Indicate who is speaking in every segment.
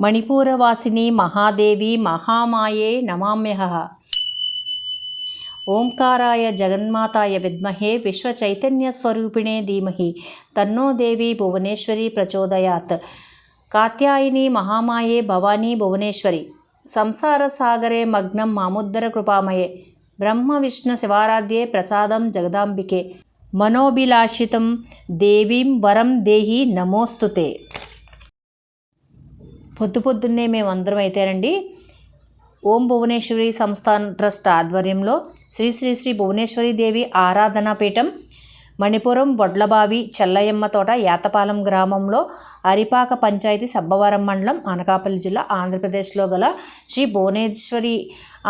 Speaker 1: మణిపూరవాసిని మహాదేవి మహామాయే నమామ్యహ. ఓంకారాయ జగన్మాతాయ విద్మహే విశ్వచైతన్యస్వరూపిణే ధీమహి తన్నో దేవి భువనేశ్వరి ప్రచోదయాత్. కాత్యాయిని మహామాయే భవానీ భువనేశ్వరి. సంసార సాగరే మగ్నం మాముద్దర కృపామయే. బ్రహ్మ విష్ణు శివారాధ్యే ప్రసాదం జగదాంబికే. మనోభిలాషితం దేవీం వరం దేహి నమోస్తుతే. పొద్దున్నే మేమందరం అయితేనండి ఓం భువనేశ్వరి సంస్థాన్ ట్రస్ట్ ఆధ్వర్యంలో శ్రీ శ్రీ శ్రీ భువనేశ్వరి దేవి ఆరాధనా పీఠం మణిపురం వడ్లబావి చెల్లయ్యమ్మ తోట యాతపాలెం గ్రామంలో అరిపాక పంచాయతీ సబ్బవరం మండలం అనకాపల్లి జిల్లా ఆంధ్రప్రదేశ్లో గల శ్రీ భువనేశ్వరి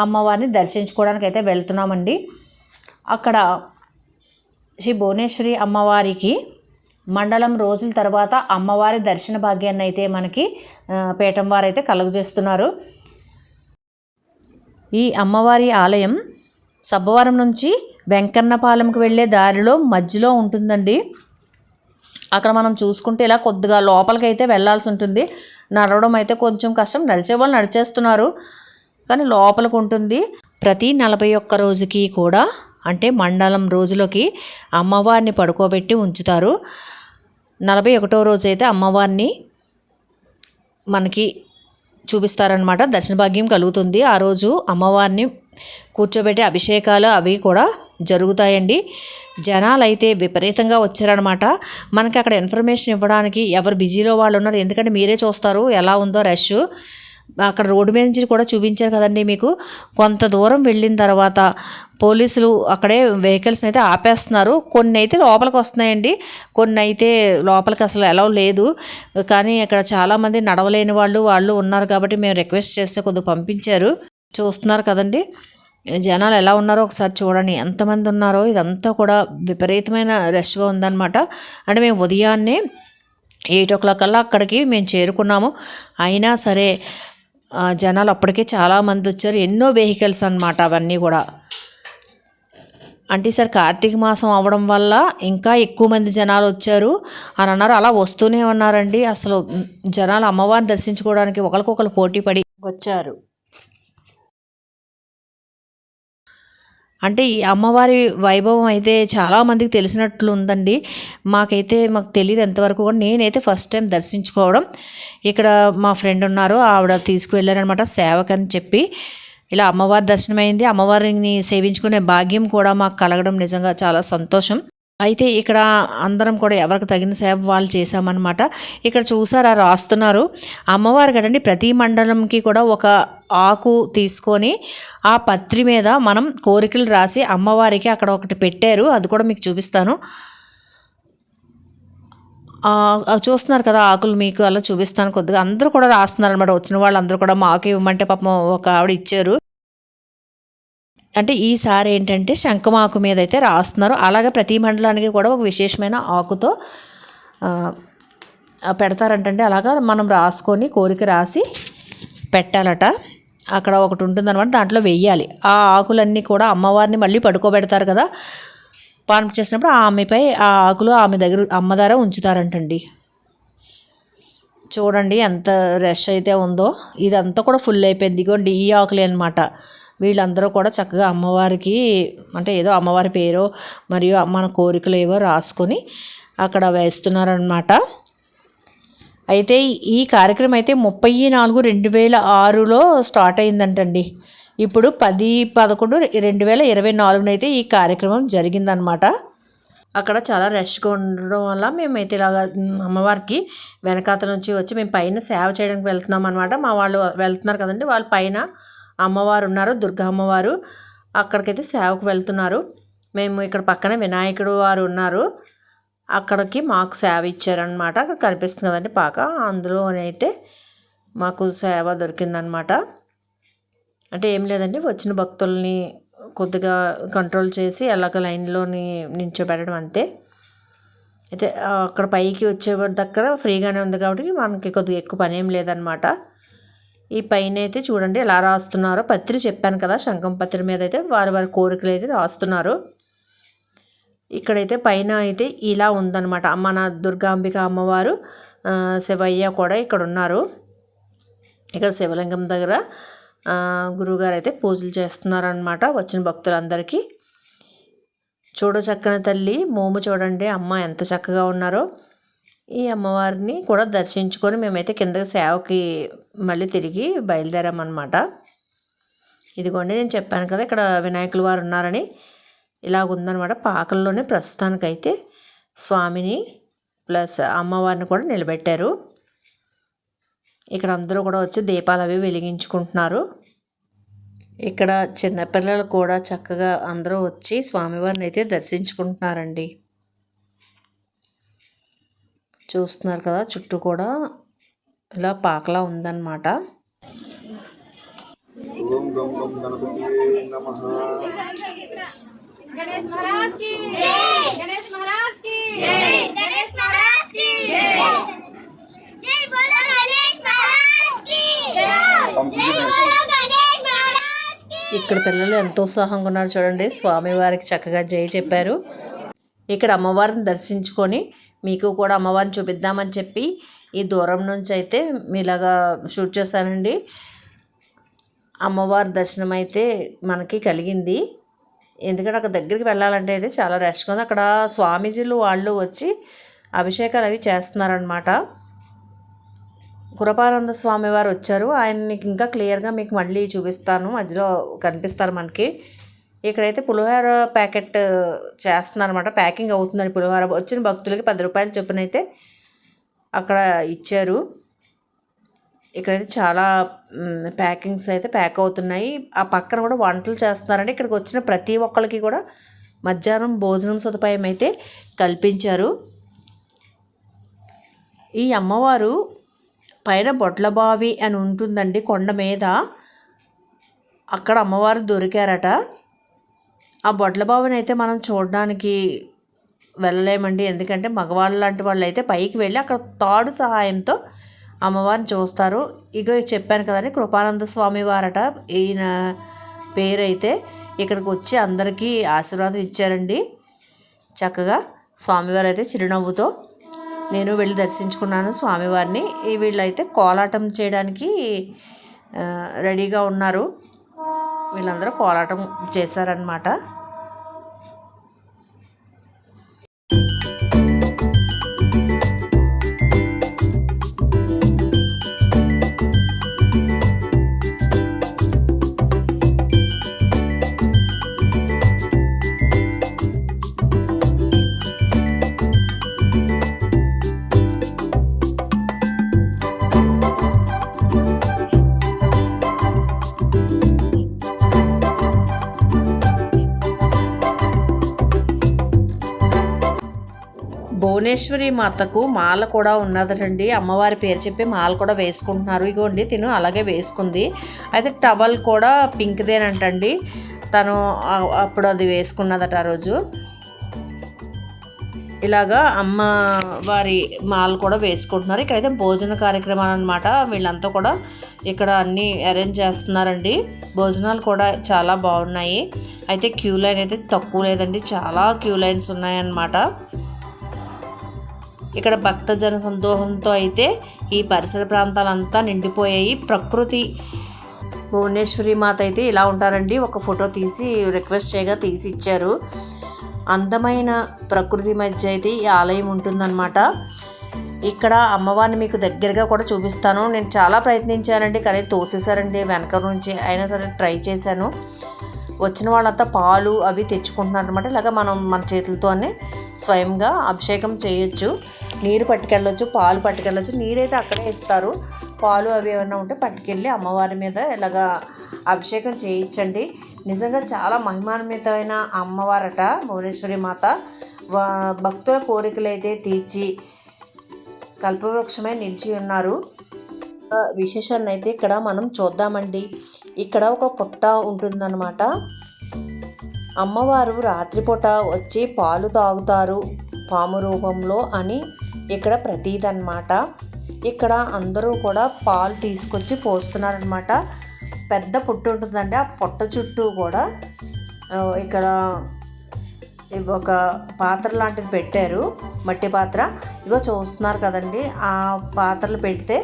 Speaker 1: అమ్మవారిని దర్శించుకోవడానికి అయితే వెళ్తున్నామండి. అక్కడ శ్రీ భువనేశ్వరి అమ్మవారికి మండలం రోజుల తర్వాత అమ్మవారి దర్శన భాగ్యాన్ని అయితే మనకి పీఠం వారైతే కలుగజేస్తున్నారు. ఈ అమ్మవారి ఆలయం సబ్బవరం నుంచి వెంకన్నపాలెంకి వెళ్ళే దారిలో మధ్యలో ఉంటుందండి. అక్కడ మనం చూసుకుంటే ఇలా కొద్దిగా లోపలికి అయితే వెళ్ళాల్సి ఉంటుంది. నడవడం అయితే కొంచెం కష్టం, నడిచే వాళ్ళు నడిచేస్తున్నారు కానీ లోపలికి ఉంటుంది. ప్రతి 41 రోజుకి కూడా అంటే మండలం రోజులకి అమ్మవారిని పడుకోబెట్టి ఉంచుతారు. 41వ రోజు అయితే అమ్మవారిని మనకి చూపిస్తారనమాట, దర్శన భాగ్యం కలుగుతుంది. ఆ రోజు అమ్మవారిని కూర్చోబెట్టి అభిషేకాలు అవి కూడా జరుగుతాయండి. జనాలు అయితే విపరీతంగా వచ్చారనమాట. మనకి అక్కడ ఇన్ఫర్మేషన్ ఇవ్వడానికి ఎవరు బిజీలో వాళ్ళు ఉన్నారు, ఎందుకంటే మీరే చూస్తారు ఎలా ఉందో రష్. అక్కడ రోడ్డు మీద నుంచి కూడా చూపించారు కదండి మీకు. కొంత దూరం వెళ్ళిన తర్వాత పోలీసులు అక్కడే వెహికల్స్ని అయితే ఆపేస్తున్నారు. కొన్ని అయితే లోపలికి వస్తున్నాయండి, కొన్ని అయితే లోపలికి అసలు అలౌ లేదు. కానీ అక్కడ చాలామంది నడవలేని వాళ్ళు ఉన్నారు కాబట్టి మేము రిక్వెస్ట్ చేస్తే కొద్దిగా పంపించారు. చూస్తున్నారు కదండి జనాలు ఎలా ఉన్నారో ఒకసారి చూడండి, ఎంతమంది ఉన్నారో. ఇదంతా కూడా విపరీతమైన రష్గా ఉందన్నమాట. అంటే మేము ఉదయాన్నే 8 o'clock కల్లా అక్కడికి మేము చేరుకున్నాము. అయినా సరే జనాలు అప్పటికే చాలామంది వచ్చారు. ఎన్నో వెహికల్స్ అన్నమాట అవన్నీ కూడా. అంటే ఈసారి కార్తీక మాసం అవ్వడం వల్ల ఇంకా ఎక్కువ మంది జనాలు వచ్చారు అని అన్నారు. అలా వస్తూనే ఉన్నారండి. అసలు జనాలు అమ్మవారిని దర్శించుకోవడానికి ఒకరికొకరు పోటీ పడి వచ్చారు. అంటే ఈ అమ్మవారి వైభవం అయితే చాలామందికి తెలిసినట్లు ఉందండి. మాకు తెలియదు ఎంతవరకు కూడా. నేనైతే ఫస్ట్ టైం దర్శించుకోవడం. ఇక్కడ మా ఫ్రెండ్ ఉన్నారు, ఆవిడ తీసుకువెళ్ళారనమాట సేవకని చెప్పి. ఇలా అమ్మవారి దర్శనం అయింది. అమ్మవారిని సేవించుకునే భాగ్యం కూడా మాకు కలగడం నిజంగా చాలా సంతోషం. అయితే ఇక్కడ అందరం కూడా ఎవరికి తగిన సేవ వాళ్ళు చేశామన్నమాట. ఇక్కడ చూసారా రాస్తున్నారు అమ్మవారు కదండి. ప్రతి మండలంకి కూడా ఒక ఆకు తీసుకొని ఆ పత్రి మీద మనం కోరికలు రాసి అమ్మవారికి అక్కడ ఒకటి పెట్టారు. అది కూడా మీకు చూపిస్తాను. చూస్తున్నారు కదా ఆకులు, మీకు అలా చూపిస్తాను. కొద్దిగా అందరూ కూడా రాస్తున్నారు అనమాట. వచ్చిన వాళ్ళందరూ కూడా మాకు ఇవ్వమంటే పాపం ఒక ఆవిడ ఇచ్చారు. అంటే ఈసారి ఏంటంటే శంఖమాకు మీద అయితే రాస్తున్నారు. అలాగే ప్రతి మండలానికి కూడా ఒక విశేషమైన ఆకుతో పెడతారంటండి. అలాగా మనం రాసుకొని కోరిక రాసి పెట్టాలట. అక్కడ ఒకటి ఉంటుందన్నమాట, దాంట్లో వెయ్యాలి. ఆ ఆకులన్నీ కూడా అమ్మవారిని మళ్ళీ పడుకోబెడతారు కదా పానపు చేసినప్పుడు, ఆమెపై ఆ ఆకులు ఆమె దగ్గర అమ్మ దగ్గర ఉంచుతారంటండి. చూడండి ఎంత రష్ అయితే ఉందో. ఇదంతా కూడా ఫుల్ అయిపోయింది. ఇదిగోండి ఈ ఆకులే అనమాట. వీళ్ళందరూ కూడా చక్కగా అమ్మవారికి అంటే ఏదో అమ్మవారి పేరో మరియు మన కోరికలు ఏవో రాసుకొని అక్కడ వేస్తున్నారనమాట. అయితే ఈ కార్యక్రమం అయితే 30/4/2006లో స్టార్ట్ అయిందంటండి. ఇప్పుడు 10/11/2024 అయితే ఈ కార్యక్రమం జరిగిందనమాట. అక్కడ చాలా రష్గా ఉండడం వల్ల మేమైతే ఇలాగ అమ్మవారికి వెనకాత నుంచి వచ్చి మేము పైన సేవ చేయడానికి వెళ్తున్నాం అనమాట. మా వాళ్ళు వెళ్తున్నారు కదండి, వాళ్ళు పైన అమ్మవారు ఉన్నారు, దుర్గా అమ్మవారు. అక్కడికైతే సేవకు వెళ్తున్నారు. మేము ఇక్కడ పక్కనే వినాయకుడు వారు ఉన్నారు, అక్కడికి మాకు సేవ ఇచ్చారనమాట. అక్కడ కనిపిస్తుంది కదండి పాక, అందులోనైతే మాకు సేవ దొరికిందనమాట. అంటే ఏం లేదండి, వచ్చిన భక్తుల్ని కొద్దిగా కంట్రోల్ చేసి ఎలాగ లైన్లోని నించోబెట్టడం అంతే. అయితే అక్కడ పైకి వచ్చే దగ్గర ఫ్రీగానే ఉంది కాబట్టి మనకి కొద్దిగా ఎక్కువ పని ఏం లేదనమాట. ఈ పైన అయితే చూడండి ఎలా రాస్తున్నారో. పత్రి చెప్పాను కదా, శంఖం పత్రి మీద అయితే వారి కోరికలు అయితే రాస్తున్నారు. ఇక్కడైతే పైన అయితే ఇలా ఉందన్నమాట. మన దుర్గాంబిక అమ్మవారు, శివయ్య కూడా ఇక్కడ ఉన్నారు. ఇక్కడ శివలింగం దగ్గర గురువుగారు అయితే పూజలు చేస్తున్నారనమాట వచ్చిన భక్తులందరికీ. చక్కని తల్లి మోము చూడండి అమ్మ ఎంత చక్కగా ఉన్నారో. ఈ అమ్మవారిని కూడా దర్శించుకొని మేమైతే కిందకి సేవకి మళ్ళీ తిరిగి బయలుదేరామన్నమాట. ఇదిగోండి నేను చెప్పాను కదా ఇక్కడ వినాయకుల వారు ఉన్నారని, ఇలాగ ఉందన్నమాట. పాకల్లోనే ప్రస్తుతానికైతే స్వామిని ప్లస్ అమ్మవారిని కూడా నిలబెట్టారు. ఇక్కడ అందరూ కూడా వచ్చి దీపాలు అవి వెలిగించుకుంటున్నారు. ఇక్కడ చిన్నపిల్లలు కూడా చక్కగా అందరూ వచ్చి స్వామివారిని అయితే దర్శించుకుంటున్నారండి. చూస్తున్నారు కదా చుట్టూ కూడా ఇలా పాకలా ఉందన్నమాట. ఇక్కడ పిల్లలు ఎంతో ఉత్సాహంగా ఉన్నారు చూడండి. స్వామివారికి చక్కగా జై చెప్పారు. ఇక్కడ అమ్మవారిని దర్శించుకొని మీకు కూడా అమ్మవారిని చూపిద్దామని చెప్పి ఈ దూరం నుంచి అయితే ఇలాగా షూట్ చేశానండి. అమ్మవారి దర్శనం అయితే మనకి కలిగింది. ఎందుకంటే అక్కడ దగ్గరికి వెళ్ళాలంటే అయితే చాలా రష్గా ఉంది. అక్కడ స్వామీజీలు వాళ్ళు వచ్చి అభిషేకాలు అవి చేస్తున్నారనమాట. కృపానంద స్వామి వారు వచ్చారు. ఆయన్ని ఇంకా క్లియర్గా మీకు మళ్ళీ చూపిస్తాను, మధ్యలో కనిపిస్తారు మనకి. ఇక్కడైతే పులిహోర ప్యాకెట్ చేస్తున్నారన్నమాట. ప్యాకింగ్ అవుతుందండి పులిహోర. వచ్చిన భక్తులకి 10 రూపాయలు చొప్పున అయితే అక్కడ ఇచ్చారు. ఇక్కడైతే చాలా ప్యాకింగ్స్ అయితే ప్యాక్ అవుతున్నాయి. ఆ పక్కన కూడా వంటలు చేస్తున్నారండి. ఇక్కడికి వచ్చిన ప్రతి ఒక్కరికి కూడా మధ్యాహ్నం భోజనం సదుపాయం అయితే కల్పించారు. ఈ అమ్మవారు పైన బొట్లబావి అని ఉంటుందండి కొండ మీద. అక్కడ అమ్మవారు దొరికారట. ఆ బొట్లబావిని అయితే మనం చూడడానికి వెళ్ళలేమండి. ఎందుకంటే మగవాళ్ళు లాంటి వాళ్ళు అయితే పైకి వెళ్ళి అక్కడ తాడు సహాయంతో అమ్మవారిని చూస్తారు. ఇక చెప్పాను కదండి కృపానంద స్వామి వారట ఈయన పేరైతే. ఇక్కడికి వచ్చి అందరికీ ఆశీర్వాదం ఇచ్చారండి. చక్కగా స్వామివారు అయితే చిరునవ్వుతో నేను వెళ్ళి దర్శించుకున్నాను స్వామివారిని. వీళ్ళైతే కోలాటం చేయడానికి రెడీగా ఉన్నారు. వీళ్ళందరూ కోలాటం చేశారనమాట. భువనేశ్వరి మాతకు మాల కూడా ఉన్నదండి. అమ్మవారి పేరు చెప్పి మాల కూడా వేసుకుంటున్నారు. ఇగోండి తిను అలాగే వేసుకుంది. అయితే టవల్ కూడా పింక్దేనంటండి. తను అప్పుడు అది వేసుకున్నదట ఆ రోజు. ఇలాగా అమ్మవారి మాల కూడా వేసుకుంటున్నారు. ఇక్కడైతే భోజన కార్యక్రమాలు అనమాట. వీళ్ళంతా కూడా ఇక్కడ అన్నీ అరేంజ్ చేస్తున్నారండి. భోజనాలు కూడా చాలా బాగున్నాయి. అయితే క్యూ లైన్ అయితే తక్కువ లేదండి, చాలా క్యూ లైన్స్ ఉన్నాయన్నమాట. ఇక్కడ భక్తజన సందోహంతో అయితే ఈ పరిసర ప్రాంతాలంతా నిండిపోయాయి. ప్రకృతి భువనేశ్వరి మాత అయితే ఇలా ఉంటారండి. ఒక ఫోటో తీసి రిక్వెస్ట్ చేయగా తీసి ఇచ్చారు. అందమైన ప్రకృతి మధ్య అయితే ఈ ఆలయం ఉంటుందన్నమాట. ఇక్కడ అమ్మవారిని మీకు దగ్గరగా కూడా చూపిస్తాను. నేను చాలా ప్రయత్నించానండి, కానీ తోసేశారండి వెనక నుంచి. అయినా సరే ట్రై చేశాను. వచ్చిన వాళ్ళంతా పాలు అవి తెచ్చుకుంటున్నారు అనమాట. ఇలాగ మనం మన చేతులతోనే స్వయంగా అభిషేకం చేయొచ్చు. నీరు పట్టుకెళ్ళొచ్చు, పాలు పట్టుకెళ్ళొచ్చు. నీరైతే అక్కడే ఇస్తారు. పాలు అవి ఏమైనా ఉంటే పట్టుకెళ్ళి అమ్మవారి మీద ఇలాగా అభిషేకం చేయించండి. నిజంగా చాలా మహిమాన్వితమైన అమ్మవారట భువనేశ్వరి మాత. భక్తుల కోరికలు అయితే తీర్చి కల్పవృక్షమై నిలిచి ఉన్నారు. విశేషాన్ని అయితే ఇక్కడ మనం చూద్దామండి. ఇక్కడ ఒక పుట్ట ఉంటుందన్నమాట. అమ్మవారు రాత్రిపూట వచ్చి పాలు తాగుతారు పాము రూపంలో అని ఇక్కడ ప్రతీతి అన్నమాట. ఇక్కడ అందరూ కూడా పాలు తీసుకొచ్చి పోస్తున్నారనమాట. పెద్ద పుట్ట ఉంటుందండి. ఆ పుట్ట చుట్టూ కూడా ఇక్కడ ఒక పాత్ర లాంటిది పెట్టారు, మట్టి పాత్ర. ఇగో చూస్తున్నారు కదండి, ఆ పాత్రలు పెడితే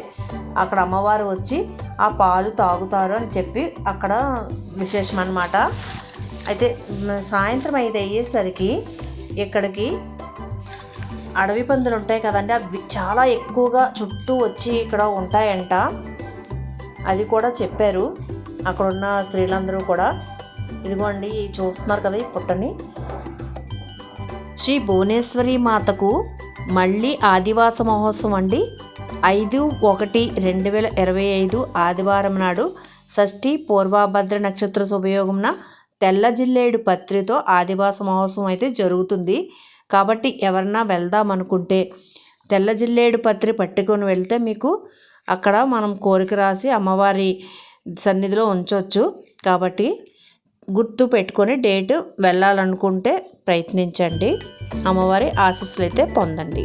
Speaker 1: అక్కడ అమ్మవారు వచ్చి ఆ పాలు తాగుతారు అని చెప్పి అక్కడ విశేషం అన్నమాట. అయితే సాయంత్రం 5 అయ్యేసరికి ఇక్కడికి అడవి పందులు ఉంటాయి కదండి, అవి చాలా ఎక్కువగా చుట్టూ వచ్చి ఇక్కడ ఉంటాయంట. అది కూడా చెప్పారు అక్కడ ఉన్న స్త్రీలందరూ కూడా. ఇదిగోండి చూస్తున్నారు కదా ఈ పుట్టని. శ్రీ భువనేశ్వరి మాతకు మళ్ళీ ఆదివాస మహోత్సవం అండి. 5/1/2025 ఆదివారం నాడు షష్ఠి పూర్వభద్ర నక్షత్ర శుభయోగంన తెల్ల జిల్లేడు పత్రితో ఆదివాస మహోత్సవం అయితే జరుగుతుంది. కాబట్టి ఎవరన్నా వెళ్దాం అనుకుంటే తెల్ల జిల్లేడు పత్రి పట్టుకొని వెళ్తే మీకు అక్కడ మనం కోరిక రాసి అమ్మవారి సన్నిధిలో ఉంచవచ్చు. కాబట్టి గుర్తు పెట్టుకొని డేటు వెళ్ళాలనుకుంటే ప్రయత్నించండి, అమ్మవారి ఆశీస్సులు అయితే పొందండి.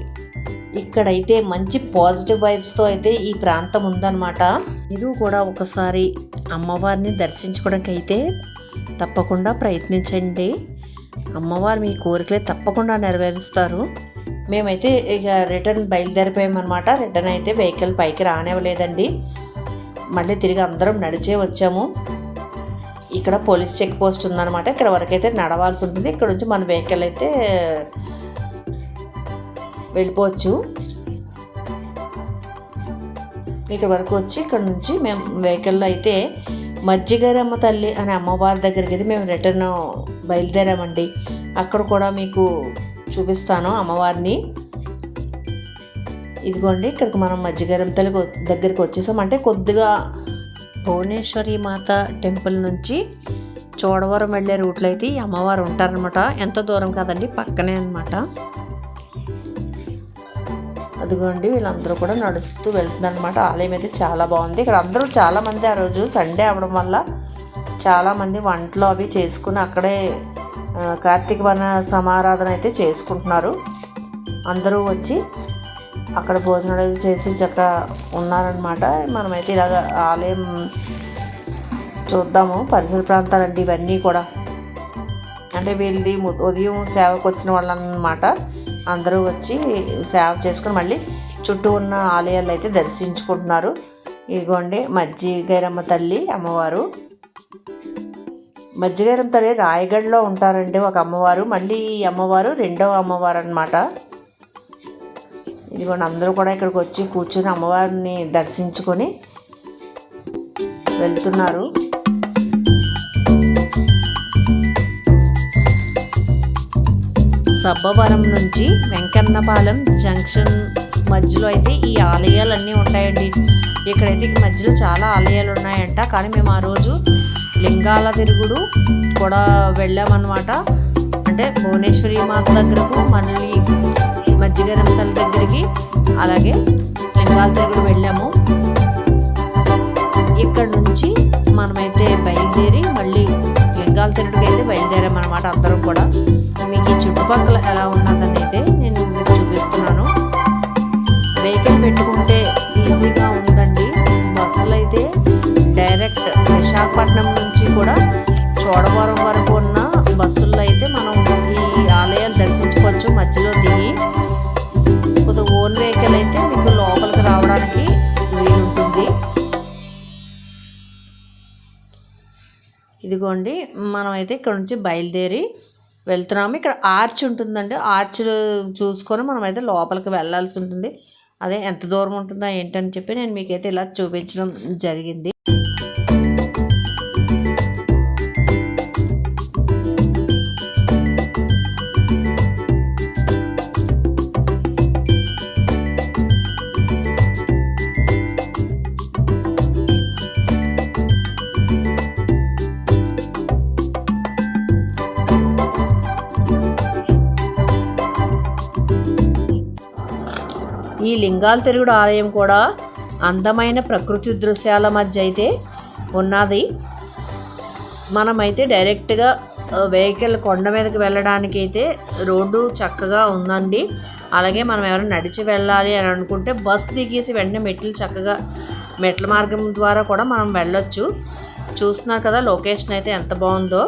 Speaker 1: ఇక్కడైతే మంచి పాజిటివ్ వైబ్స్తో అయితే ఈ ప్రాంతం ఉందన్నమాట. మీరు కూడా ఒకసారి అమ్మవారిని దర్శించుకోవడానికి అయితే తప్పకుండా ప్రయత్నించండి. అమ్మవారు మీ కోరికలే తప్పకుండా నెరవేరుస్తారు. మేమైతే ఇక రిటర్న్ బయలుదేరిపోయామన్నమాట. రిటర్న్ అయితే వెహికల్ పైకి రానివ్వలేదండి. మళ్ళీ తిరిగి అందరం నడిచే వచ్చాము. ఇక్కడ పోలీస్ చెక్ పోస్ట్ ఉందన్నమాట. ఇక్కడ వరకు అయితే నడవాల్సి ఉంటుంది. ఇక్కడ నుంచి మన వెహికల్ అయితే వెళ్ళిపోవచ్చు. ఇక్కడ వరకు వచ్చి ఇక్కడ నుంచి మేము వెహికల్లో అయితే మజ్జిగరమ్మ తల్లి అనే అమ్మవారి దగ్గరికి అయితే మేము రిటర్న్ బయలుదేరామండి. అక్కడ కూడా మీకు చూపిస్తాను అమ్మవారిని. ఇదిగోండి ఇక్కడికి మనం మజ్జిగరమ్మ తల్లి దగ్గరికి వచ్చేసాం. అంటే కొద్దిగా భువనేశ్వరి మాత టెంపుల్ నుంచి చోడవరం వెళ్ళే రూట్లో అయితే ఈ అమ్మవారు ఉంటారనమాట. ఎంతో దూరం కాదండి, పక్కనే అనమాట. అదిగోండి వీళ్ళందరూ కూడా నడుస్తూ వెళ్తుందన్నమాట. ఆలయం అయితే చాలా బాగుంది. ఇక్కడ అందరూ చాలామంది ఆ రోజు సండే అవడం వల్ల చాలామంది వంటలు అవి చేసుకుని అక్కడే కార్తీక వన సమారాధన అయితే చేసుకుంటున్నారు. అందరూ వచ్చి అక్కడ భోజనాలు చేసి చక్కగా ఉన్నారనమాట. మనమైతే ఇలాగ ఆలయం చూద్దాము. పరిసర ప్రాంతాలండి ఇవన్నీ కూడా. అంటే వీళ్ళది ఉదయం సేవకు వచ్చిన వాళ్ళు అన్నమాట. అందరూ వచ్చి సేవ చేసుకుని మళ్ళీ చుట్టూ ఉన్న ఆలయాలు అయితే దర్శించుకుంటున్నారు. ఇదిగోండి మజ్జిగైరమ్మ తల్లి అమ్మవారు. మజ్జిగైరమ్మ తల్లి రాయగఢ్లో ఉంటారండి ఒక అమ్మవారు. మళ్ళీ ఈ అమ్మవారు రెండవ అమ్మవారు అన్నమాట. ఇదిగోండి అందరూ కూడా ఇక్కడికి వచ్చి కూర్చొని అమ్మవారిని దర్శించుకొని వెళ్తున్నారు. సబ్బవరం నుంచి వెంకన్నపాలెం జంక్షన్ మధ్యలో అయితే ఈ ఆలయాలన్నీ ఉంటాయండి. ఇక్కడైతే మధ్యలో చాలా ఆలయాలు ఉన్నాయంట. కానీ మేము ఆ రోజు లింగాల తిరుగుడు కూడా వెళ్ళామన్నమాట. అంటే భువనేశ్వరి మాత దగ్గరకు, మళ్ళీ మజ్జిగరమ్మ తల్లి దగ్గరికి, అలాగే లింగాల తిరుగుడు వెళ్ళాము. ఇక్కడ నుంచి మనమైతే బయలుదేరి మళ్ళీ లింగాల తిరుగుడికి అయితే బయలుదేరామన్నమాట. అందరం కూడా మీకు ఈ చుట్టుపక్కల ఎలా ఉన్నదని అయితే నేను మీకు చూపిస్తున్నాను. వెహికల్ పెట్టుకుంటే ఈజీగా ఉందండి. బస్సులు అయితే డైరెక్ట్ విశాఖపట్నం నుంచి కూడా చోడవరం వరకు ఉన్న బస్సుల్లో అయితే మనం ఈ ఆలయాలు దర్శించుకోవచ్చు. మధ్యలో దిగి కొద్దిగా ఓన్ వెహికల్ అయితే మీకు లోపలికి రావడానికి వీలుంటుంది. ఇదిగోండి మనమైతే ఇక్కడ నుంచి బయలుదేరి వెళ్తున్నాము. ఇక్కడ ఆర్చ్ ఉంటుందండి. ఆర్చ్ చూసుకొని మనమైతే లోపలికి వెళ్ళాల్సి ఉంటుంది. అదే ఎంత దూరం ఉంటుందో ఏంటని చెప్పి నేను మీకైతే ఇలా చూపించడం జరిగింది. ఈ లింగాల తిరుగుడు ఆలయం కూడా అందమైన ప్రకృతి దృశ్యాల మధ్య అయితే ఉన్నది. మనమైతే డైరెక్ట్గా వెహికల్ కొండ మీదకి వెళ్ళడానికి అయితే రోడ్డు చక్కగా ఉందండి. అలాగే మనం ఎవరైనా నడిచి వెళ్ళాలి అని అనుకుంటే బస్ దిగేసి వెంటనే మెట్ల మార్గం ద్వారా కూడా మనం వెళ్ళొచ్చు. చూస్తున్నారు కదా లొకేషన్ అయితే ఎంత బాగుందో.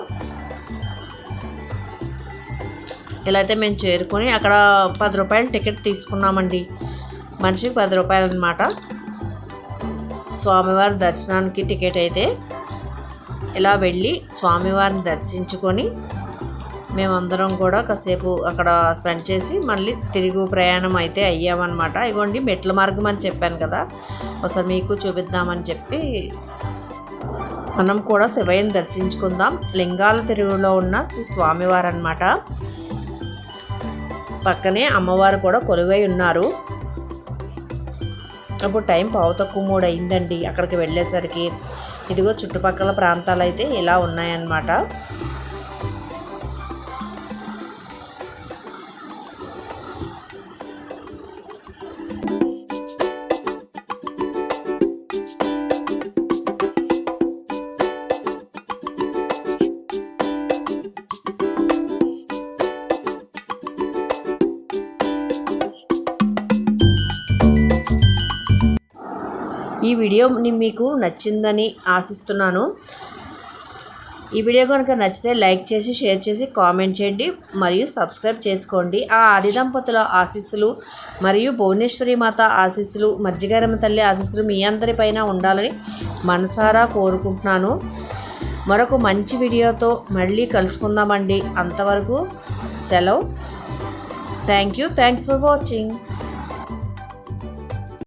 Speaker 1: ఇలా అయితే మేము చేరుకొని అక్కడ 10 రూపాయలు టికెట్ తీసుకున్నామండి. మనిషికి 10 రూపాయలు అన్నమాట. స్వామివారి దర్శనానికి టికెట్ అయితే ఇలా వెళ్ళి స్వామివారిని దర్శించుకొని మేమందరం కూడా కాసేపు అక్కడ స్పెండ్ చేసి మళ్ళీ తిరుగు ప్రయాణం అయితే అయ్యామన్నమాట. ఇగోండి మెట్ల మార్గం అని చెప్పాను కదా, ఒకసారి మీకు చూపిద్దామని చెప్పి మనం కూడా శివయ్యని దర్శించుకుందాం. లింగాల తిరుగులో ఉన్న శ్రీ స్వామివారు అన్నమాట. పక్కనే అమ్మవారు కూడా కొలువై ఉన్నారు. అప్పుడు టైం 2:15 అయిందండి అక్కడికి వెళ్ళేసరికి. ఇదిగో చుట్టుపక్కల ప్రాంతాలు అయితే ఇలా ఉన్నాయన్నమాట. ఈ వీడియో మీకు నచ్చిందని ఆశిస్తున్నాను. ఈ వీడియో కనుక నచ్చితే లైక్ చేసి, షేర్ చేసి, కామెంట్ చేయండి మరియు సబ్స్క్రైబ్ చేసుకోండి. ఆ ఆది దంపతుల ఆశీస్సులు మరియు భువనేశ్వరి మాత ఆశీస్సులు, మజ్జిగారమ్మ తల్లి ఆశీస్సులు మీ అందరిపైన ఉండాలని మనసారా కోరుకుంటున్నాను. మరొక మంచి వీడియోతో మళ్ళీ కలుసుకుందామండి. అంతవరకు సెలవు. Thanks for watching.